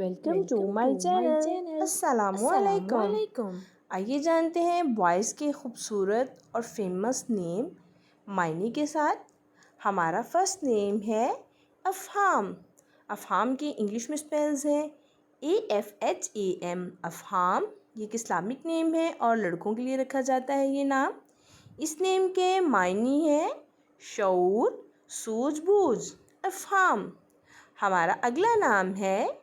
Welcome to my channel. अस्सलामुअलैकुम। आइए जानते हैं बॉयज़ के खूबसूरत और फेमस नेम मायने के साथ। हमारा फर्स्ट नेम है अफ़हाम। अफ़हाम के इंग्लिश में स्पेल्स है AFHAM। अफ़हाम ये एक इस्लामिक नेम है और लड़कों के लिए रखा जाता है ये नाम। इस नेम के मायने हैं शऊर, सूझबूझ। अफ़हाम। हमारा अगला नाम है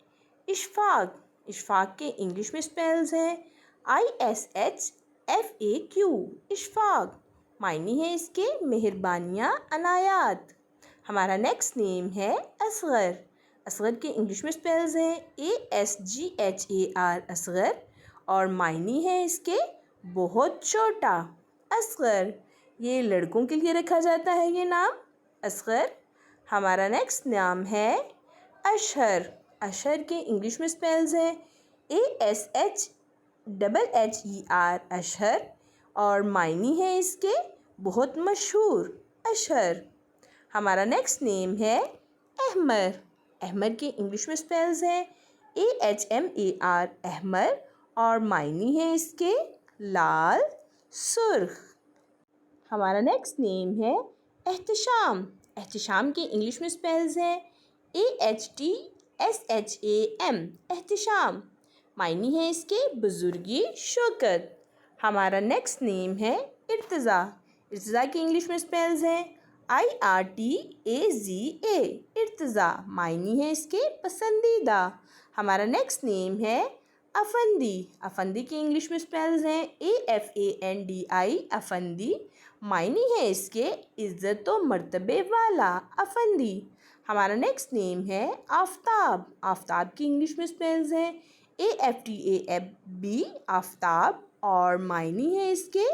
इशफ़ाक़। इशफ़ाक़ के इंग्लिश में स्पेल्स हैं ISHFAQ। इशफ़ाक़ मायने है इसके मेहरबानियाँ, अनायात। हमारा नेक्स्ट नेम है असग़र। असग़र के इंग्लिश में स्पेल्स हैं ASGHAR असग़र और मायने है इसके बहुत छोटा। असग़र ये लड़कों के लिए रखा जाता है ये नाम असग़र। हमारा नेक्स्ट नाम है अशहर। अशहर के इंग्लिश में स्पेल्स हैं ASHHHER अशहर और मायने है इसके बहुत मशहूर। अशहर। हमारा नेक्स्ट नेम है अहमर। अहमर के इंग्लिश में स्पेल्स हैं AHMAR अहमर और मायने है इसके लाल, सुर्ख। हमारा नेक्स्ट नेम है एहतिशाम। एहतिशाम के इंग्लिश में स्पेल्स हैं AHTSHAM एहतिशाम मायने है इसके बुजुर्गी, शौकत। हमारा नेक्स्ट नेम है इर्तिज़ा। इर्तिज़ा के इंग्लिश में स्पेल्स हैं IRTAZA इर्तिज़ा मायने है इसके पसंदीदा। हमारा नेक्स्ट नेम है अफंदी। अफंदी के इंग्लिश में स्पेल्स हैं AFANDI अफंदी मायने है इसके इज़्ज़त व मर्तबे वाला। अफंदी। हमारा नेक्स्ट नेम है आफ़ताब। आफ़ताब की इंग्लिश में स्पेल्स हैं AFTAB आफ़ताब और मायने है इसके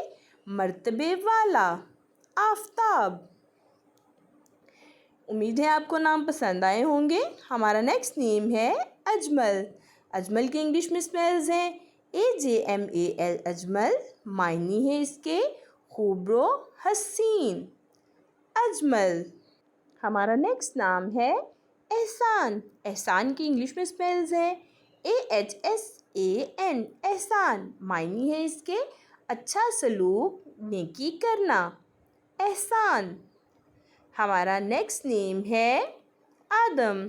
मर्तबे वाला। आफ़ताब। उम्मीद है आपको नाम पसंद आए होंगे। हमारा नेक्स्ट नेम है अजमल। अजमल के इंग्लिश में स्पेल्स हैं AJMAL अजमल मायने है इसके खूबरो हसीन। अजमल। हमारा नेक्स्ट नाम है एहसान। एहसान की इंग्लिश में स्पेल्स हैं AHSAN एहसान मायने है इसके अच्छा सलूक, नेकी करना। एहसान। हमारा नेक्स्ट नेम है आदम।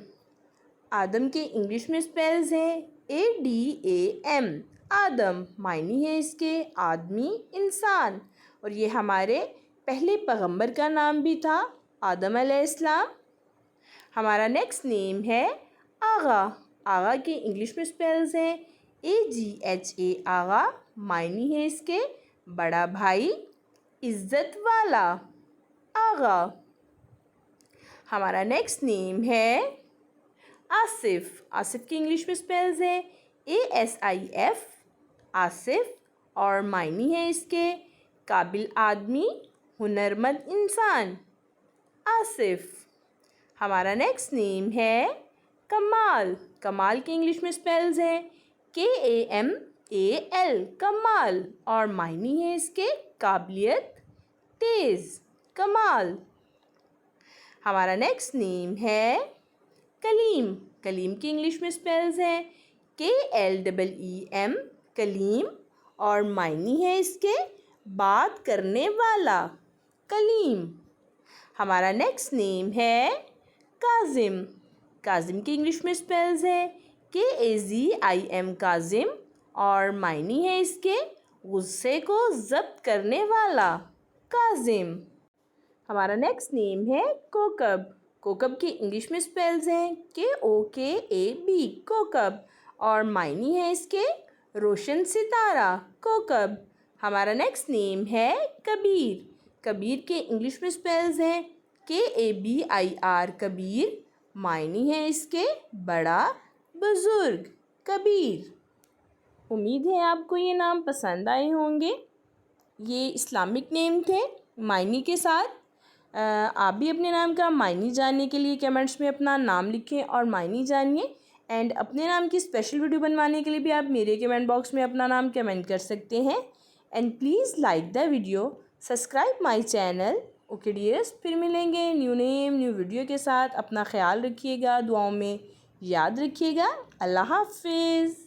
आदम के इंग्लिश में स्पेल्स हैं ADAM आदम मायने है इसके आदमी, इंसान और ये हमारे पहले पैगंबर का नाम भी था आदम अलैहिस्सलाम। हमारा नेक्स्ट नेम है आगा। आगा के इंग्लिश में स्पेल्स हैं AGHA आगा मायने है इसके बड़ा भाई, इज़्ज़त वाला। आगा। हमारा नेक्स्ट नेम है आसिफ। आसिफ की इंग्लिश में स्पेल्स हैं ASIF आसिफ और मायने है इसके काबिल आदमी, हुनरमंद इंसान। आसिफ। हमारा नेक्स्ट नेम है कमाल। कमाल के इंग्लिश में स्पेल्स हैं KAMAL कमाल और मायने है इसके काबिलियत, तेज़। कमाल। हमारा नेक्स्ट नेम है कलीम। कलीम की इंग्लिश में स्पेल्स हैं KLEEM कलीम और मायने है इसके बात करने वाला। कलीम। हमारा नेक्स्ट नेम है काजिम। काजिम की इंग्लिश में स्पेल्स हैं KAZIM काजिम और मायने है इसके गुस्से को ज़ब्त करने वाला। काजिम। हमारा नेक्स्ट नेम है कोकब। कोकब की इंग्लिश में स्पेल्स हैं KOKAB कोकब और मायने है इसके रोशन सितारा। कोकब। हमारा नेक्स्ट नेम है कबीर। कबीर के इंग्लिश में स्पेल्स हैं KABIR कबीर मायने है इसके बड़ा, बुज़ुर्ग। कबीर। उम्मीद है आपको ये नाम पसंद आए होंगे। ये इस्लामिक नेम थे मायने के साथ। आप भी अपने नाम का मायने जानने के लिए कमेंट्स में अपना नाम लिखें और मायने जानिए। एंड अपने नाम की स्पेशल वीडियो बनवाने के लिए भी आप मेरे कमेंट बॉक्स में अपना नाम कमेंट कर सकते हैं। And please like the video, subscribe my channel. Okay dears, फिर मिलेंगे न्यू नेम न्यू वीडियो के साथ। अपना ख्याल रखिएगा, दुआओं में याद रखिएगा। अल्लाह हाफिज़।